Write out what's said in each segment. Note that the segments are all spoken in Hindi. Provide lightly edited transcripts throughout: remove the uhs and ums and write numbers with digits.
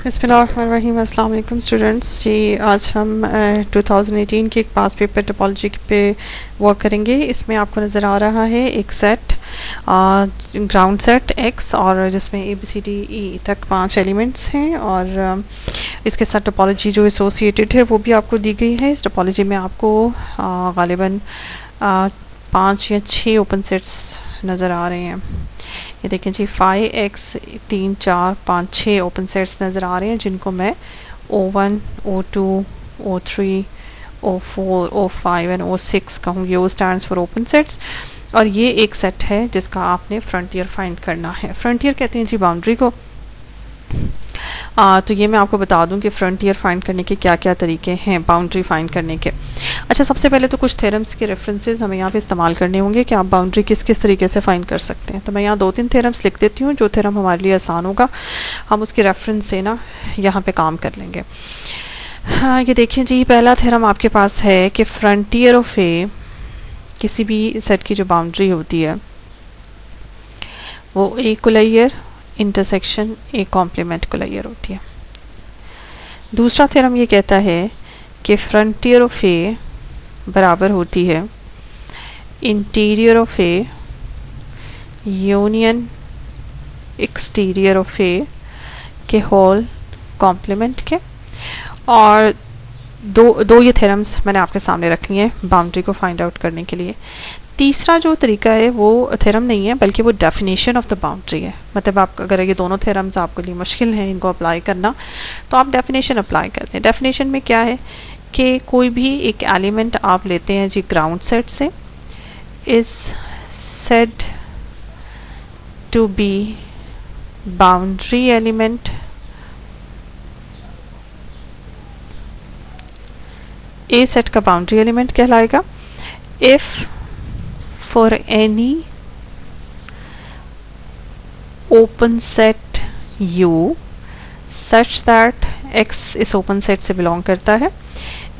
बिस्मिल्लाहिर्रहमानिर्रहीम। अस्सलाम वालेकुम स्टूडेंट्स जी। आज हम 2018 के एक पास पेपर टोपोलॉजी पे वर्क करेंगे। इसमें आपको नज़र आ रहा है एक सेट ग्राउंड सेट एक्स और जिसमें A B C D E तक 5 एलिमेंट्स हैं और इसके साथ टोपोलॉजी जो एसोसिएटेड है वो भी आपको दी गई है। इस टोपोलॉजी में आपको गालिबन 5 या 6 ओपन सेट्स नज़र आ रहे हैं। ये देखें जी 5x 3 4 5 6 ओपन सेट्स नज़र आ रहे हैं जिनको मैं O1 O2 O3 O4 O5 and O6 कहूँगी। O stands for open sets और ये एक सेट है जिसका आपने फ्रंटियर फाइंड करना है। फ्रंटियर कहते हैं जी बाउंड्री को। तो ये मैं आपको बता दूं कि फ्रंटियर फाइंड करने के क्या क्या तरीके हैं बाउंड्री फाइंड करने के। अच्छा, सबसे पहले तो कुछ थ्योरम्स के रेफरेंसेस हमें यहाँ पे इस्तेमाल करने होंगे कि आप बाउंड्री किस किस तरीके से फाइंड कर सकते हैं। तो मैं यहाँ 2-3 थ्योरम्स लिख देती हूँ। जो थ्योरम हमारे लिए आसान होगा हम उसके रेफरेंस से ना यहाँ पे काम कर लेंगे। हाँ, ये देखिए जी, पहला थ्योरम आपके पास है कि फ्रंटियर ऑफ ए, किसी भी सेट की जो बाउंड्री होती है वो ए कोलाइयर इंटरसेक्शन ए कॉम्प्लीमेंट कोलाइयर होती है। दूसरा थ्योरम ये कहता है कि फ्रंटियर ऑफ ए बराबर होती है interior of A union exterior of A के होल कॉम्प्लीमेंट के। और दो ये थ्योरम्स मैंने आपके सामने रख लिए हैं बाउंड्री को फाइंड आउट करने के लिए। तीसरा जो तरीका है वो थ्योरम नहीं है बल्कि वो डेफिनेशन ऑफ द बाउंड्री है। मतलब आप अगर ये दोनों थ्योरम्स आपके लिए मुश्किल हैं इनको अप्लाई करना तो आप डेफिनेशन अप्लाई करते हैं। डेफिनेशन में क्या है कि कोई भी एक एलिमेंट आप लेते हैं जी ग्राउंड सेट से, is said to be boundary element A set का बाउंड्री एलिमेंट कहलाएगा if for any open set U such that X इस ओपन सेट से बिलोंग करता है।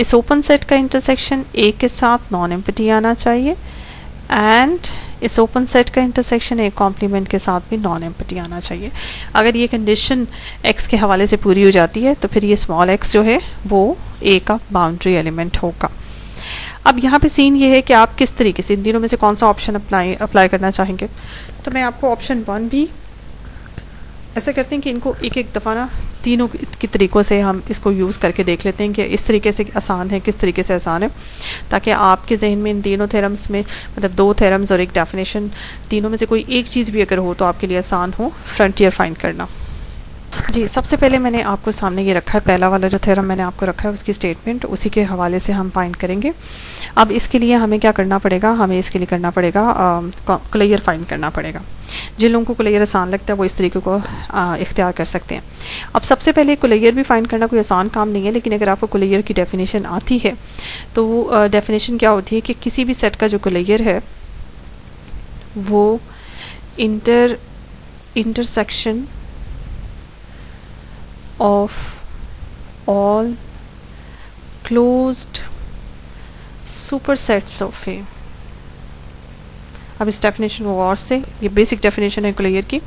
इस ओपन सेट का इंटरसेक्शन A के साथ नॉन एम्प्टी आना चाहिए एंड इस ओपन सेट का इंटरसेक्शन A कॉम्प्लीमेंट के साथ भी नॉन एम्प्टी आना चाहिए। अगर ये कंडीशन X के हवाले से पूरी हो जाती है तो फिर ये स्मॉल x जो है वो A का बाउंड्री एलिमेंट होगा। अब यहाँ पे सीन ये है कि आप किस तरीके से इन तीनों में से कौन सा ऑप्शन अप्लाई करना चाहेंगे। तो मैं आपको ऑप्शन 1 भी ऐसा करते हैं कि इनको एक एक दफ़ा ना तीनों की तरीक़ों से हम इसको यूज़ करके देख लेते हैं कि इस तरीके से आसान है किस तरीके से आसान है, ताकि आपके जहन में इन तीनों थ्योरम्स में मतलब 2 थ्योरम्स और एक डेफिनेशन तीनों में से कोई एक चीज़ भी अगर हो तो आपके लिए आसान हो फ्रंटियर फाइंड करना। जी, सबसे पहले मैंने आपको सामने ये रखा है, पहला वाला जो थ्योरम मैंने आपको रखा है उसकी स्टेटमेंट, उसी के हवाले से हम फाइंड करेंगे। अब इसके लिए हमें क्या करना पड़ेगा, हमें इसके लिए करना पड़ेगा कोलाइयर फाइंड करना पड़ेगा। जिन लोगों को कोलाइयर आसान लगता है वो इस तरीके को इख्तियार कर सकते हैं। अब सबसे पहले कोलाइयर भी फाइंड करना कोई आसान काम नहीं है, लेकिन अगर आपको कोलाइयर की डेफिनेशन आती है तो वो डेफिनेशन क्या होती है कि किसी भी सेट का जो कोलाइयर है वो intersection of all closed supersets of A। अब इस डेफिनेशन को और से, ये बेसिक डेफिनेशन है कोलाइयर की।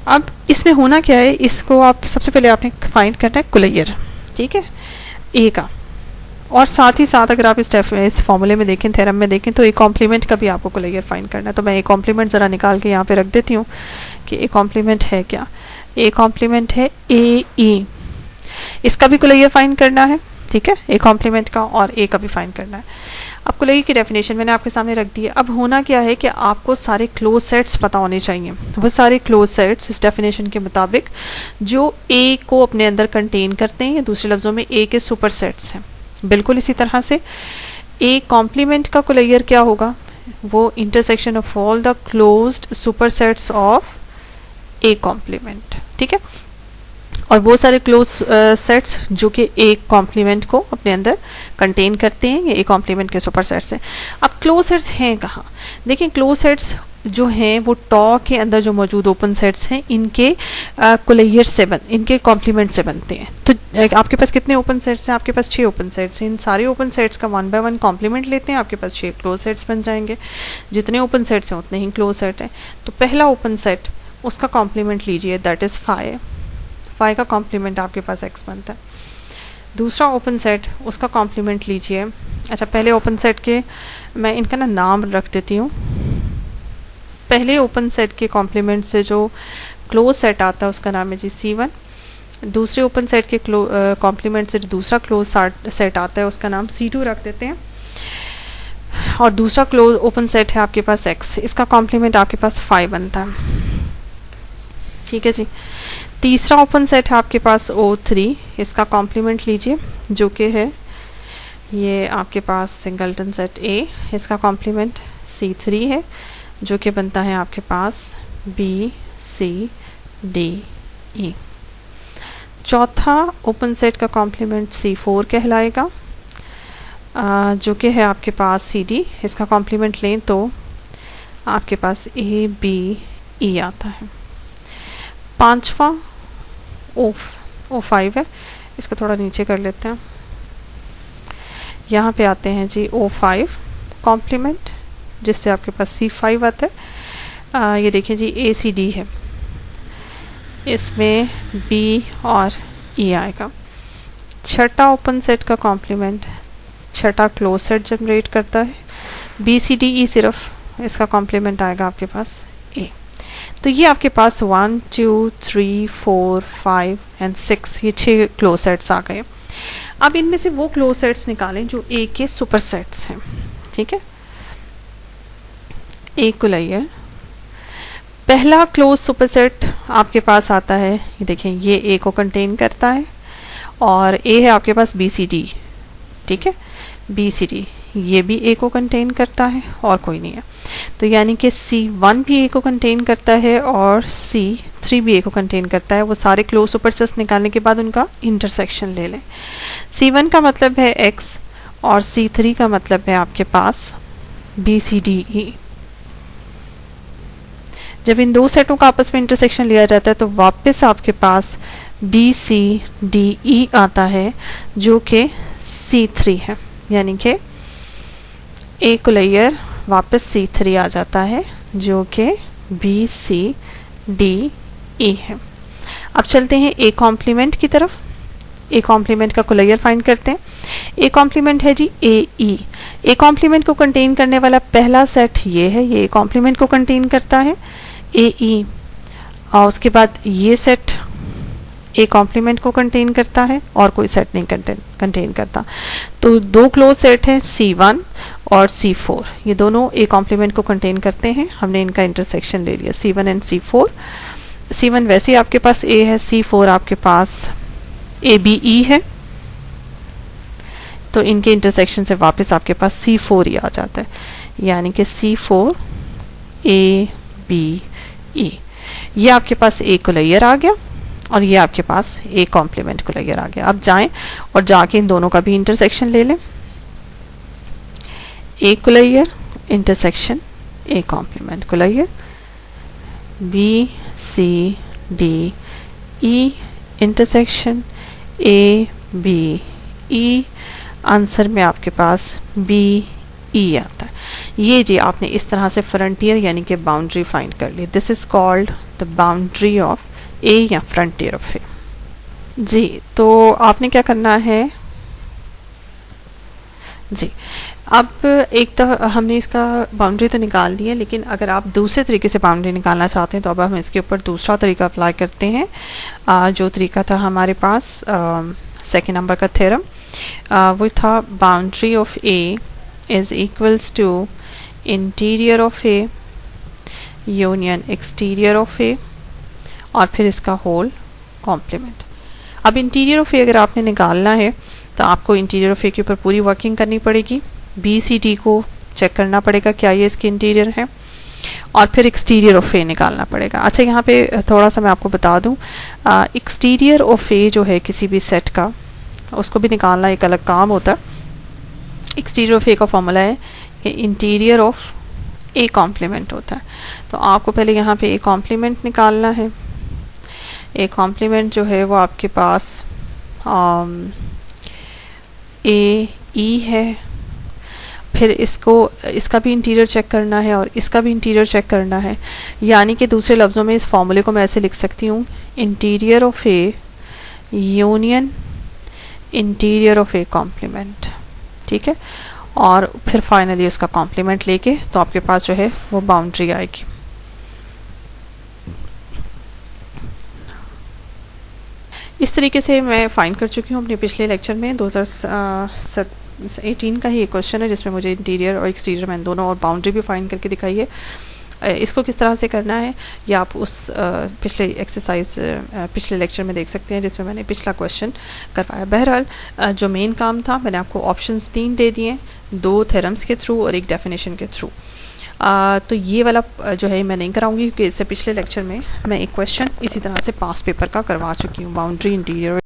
अब इसमें होना क्या है, इसको आप सबसे पहले आपने फाइंड करना है कोलाइयर, ठीक है, ए का। और साथ ही साथ अगर आप इस फॉर्मूले में देखें, थ्योरम में देखें, तो ए कॉम्प्लीमेंट का भी आपको कोलाइयर फाइंड करना है। तो मैं ए कॉम्प्लीमेंट ज़रा निकाल के यहाँ पे रख देती हूँ कि ए कॉम्प्लीमेंट है क्या। ए कॉम्प्लीमेंट है ए ई, इसका भी कोलाइयर फाइंड करना है, ठीक है, ए कॉम्प्लीमेंट का और ए का भी फाइंड करना है। अब कोलाइयर की डेफिनेशन मैंने आपके सामने रख दी है। अब होना क्या है कि आपको सारे क्लोज सेट्स पता होने चाहिए। वो सारे क्लोज सेट्स इस डेफिनेशन के मुताबिक जो ए को अपने अंदर कंटेन करते हैं, दूसरे लफ्ज़ों में ए के सुपर सेट्स हैं। बिल्कुल इसी तरह से ए कॉम्प्लीमेंट का कोलाइयर क्या होगा, वो intersection of all the closed super sets of A complement, ठीक है। और वो सारे क्लोज सेट्स जो कि ए कॉम्प्लीमेंट को अपने अंदर कंटेन करते हैं, ये ए कॉम्प्लीमेंट के सुपर सेट्स हैं। अब क्लोज सेट्स हैं कहाँ, देखिए क्लोज सेट्स जो हैं वो टॉ के अंदर जो मौजूद ओपन सेट्स हैं इनके कोलाइयर से इनके कॉम्प्लीमेंट से बनते हैं। तो आपके पास कितने ओपन सेट्स हैं, आपके पास 6 ओपन सेट्स हैं। इन सारे ओपन सेट्स का 1 बाय 1 कॉम्प्लीमेंट लेते हैं, आपके पास 6 क्लोज सेट्स बन जाएंगे। जितने ओपन सेट्स हैं उतने ही क्लोज सेट हैं। तो पहला ओपन सेट उसका कॉम्प्लीमेंट लीजिए, दैट इज़ 5। y का कॉम्प्लीमेंट आपके पास x बनता है। दूसरा ओपन सेट, उसका कॉम्प्लीमेंट लीजिए। अच्छा, पहले ओपन सेट के मैं इनका ना नाम रख देती हूँ। पहले ओपन सेट के कॉम्प्लीमेंट से जो क्लोज सेट आता है उसका नाम है जी C1। दूसरे ओपन सेट के कॉम्प्लीमेंट से जो दूसरा क्लोज सेट आता है उसका नाम C2 रख देते हैं। और दूसरा क्लोज ओपन सेट है आपके पास X, इसका कॉम्प्लीमेंट आपके पास 5 बनता है। ठीक है जी। तीसरा ओपन सेट है आपके पास O3, इसका कॉम्प्लीमेंट लीजिए जो कि है ये आपके पास सिंगलटन सेट A, इसका कॉम्प्लीमेंट C3 है जो कि बनता है आपके पास B C D E। चौथा ओपन सेट का कॉम्प्लीमेंट C4 कहलाएगा जो कि है आपके पास CD, इसका कॉम्प्लीमेंट लें तो आपके पास A B E आता है। पांचवा O5 है, इसको थोड़ा नीचे कर लेते हैं। यहाँ पे आते हैं जी O5 कॉम्प्लीमेंट जिससे आपके पास C5 आता है। ये देखिए जी ACD है, इसमें B और E आएगा। छठा ओपन सेट का कॉम्प्लीमेंट, छठा क्लोज सेट जनरेट करता है BCDE, सिर्फ इसका कॉम्प्लीमेंट आएगा आपके पास A। तो ये आपके पास 1 2 3 4 5 एंड 6, ये 6 क्लोज सेट्स आ गए। अब इनमें से वो क्लोज सेट्स निकालें जो A के सुपर सेट्स हैं। ठीक है, A को लाइए। पहला क्लोज सुपर सेट आपके पास आता है, ये देखें ये A को कंटेन करता है और A है आपके पास BCD। ठीक है, BCD ये भी A को कंटेन करता है और कोई नहीं है, तो यानी कि C1 भी A को कंटेन करता है और C3 भी A को कंटेन करता है। वो सारे क्लोज सुपर सेट्स निकालने के बाद उनका इंटरसेक्शन ले लें। C1 का मतलब है X और C3 का मतलब है आपके पास BCDE। जब इन दो सेटों का आपस में इंटरसेक्शन लिया जाता है तो वापस आपके पास BCDE आता है जो कि C3 है, यानी कि A को लेयर वापस C3 आ जाता है जो कि BCDE है। अब चलते हैं A कॉम्प्लीमेंट की तरफ। A कॉम्प्लीमेंट का कोलेयर फाइंड करते हैं। A कॉम्प्लीमेंट है जी AE। A कॉम्प्लीमेंट को कंटेन करने वाला पहला सेट ये है, ये A कॉम्प्लीमेंट को कंटेन करता है AE। और उसके बाद ये सेट A कॉम्प्लीमेंट को कंटेन करता है और कोई सेट नहीं कंटेन करता। तो दो क्लोज सेट हैं C1 और C4, ये दोनों A कॉम्प्लीमेंट को कंटेन करते हैं। हमने इनका इंटरसेक्शन ले लिया C1 एंड C4। C1 वैसे ही आपके पास A है, C4 आपके पास ABE है, तो इनके इंटरसेक्शन से वापस आपके पास C4 ही आ जाता है, यानी कि C4 ABE। ये आपके पास A को लेयर आ गया और ये आपके पास A कॉम्प्लीमेंट को लेयर आ गया। अब जाएं और जाके इन दोनों का भी इंटरसेक्शन ले लें। A को लेयर इंटरसेक्शन A कॉम्प्लीमेंट को layer, BCDE intersection ABE, answer में आपके पास BE आता है। ये जी आपने इस तरह से फ्रंटियर यानी कि बाउंड्री फाइंड कर ली। This is called the boundary of A या फ्रंटियर ऑफ A। जी, तो आपने क्या करना है जी, अब एक तो हमने इसका बाउंड्री तो निकाल ली है, लेकिन अगर आप दूसरे तरीके से बाउंड्री निकालना चाहते हैं तो अब हम इसके ऊपर दूसरा तरीका अप्लाई करते हैं। जो तरीका था हमारे पास सेकेंड नंबर का थ्योरम, वो था boundary of A is equals to interior of A union exterior of A और फिर इसका होल कॉम्प्लीमेंट। अब इंटीरियर ऑफ A अगर आपने निकालना है तो आपको इंटीरियर ऑफ A के ऊपर पूरी वर्किंग करनी पड़ेगी। BCD को चेक करना पड़ेगा क्या ये इसके इंटीरियर है, और फिर एक्सटीरियर ऑफ A निकालना पड़ेगा। अच्छा, यहाँ पे थोड़ा सा मैं आपको बता दूँ, एक्सटीरियर ऑफ A जो है किसी भी सेट का, उसको भी निकालना एक अलग काम होता है। एक्सटीरियर ऑफ A का फॉर्मूला है इंटीरियर ऑफ A कॉम्प्लीमेंट होता है। तो आपको पहले यहाँ पे A कॉम्प्लीमेंट निकालना है। A कॉम्प्लीमेंट जो है वो आपके पास AE है फिर इसका भी इंटीरियर चेक करना है और इसका भी इंटीरियर चेक करना है। यानी कि दूसरे लफ्ज़ों में इस फॉर्मूले को मैं ऐसे लिख सकती हूँ, interior of A union interior of A complement, ठीक है। और फिर फाइनली उसका कॉम्प्लीमेंट लेके तो आपके पास जो है वो बाउंड्री आएगी। इस तरीके से मैं फाइंड कर चुकी हूँ अपने पिछले लेक्चर में। 2018 का ही एक क्वेश्चन है जिसमें मुझे इंटीरियर और एक्सटीरियर मैंने दोनों और बाउंड्री भी फाइंड करके दिखाई है। इसको किस तरह से करना है या आप उस पिछले एक्सरसाइज पिछले लेक्चर में देख सकते हैं जिसमें मैंने पिछला क्वेश्चन करवाया। बहरहाल जो मेन काम था मैंने आपको ऑप्शंस 3 दे दिए, 2 थ्योरम्स के थ्रू और एक डेफिनेशन के थ्रू। तो ये वाला जो है मैं नहीं कराऊंगी क्योंकि इससे पिछले लेक्चर में मैं एक क्वेश्चन इसी तरह से पास पेपर का करवा चुकी हूँ, बाउंड्री इंटीरियर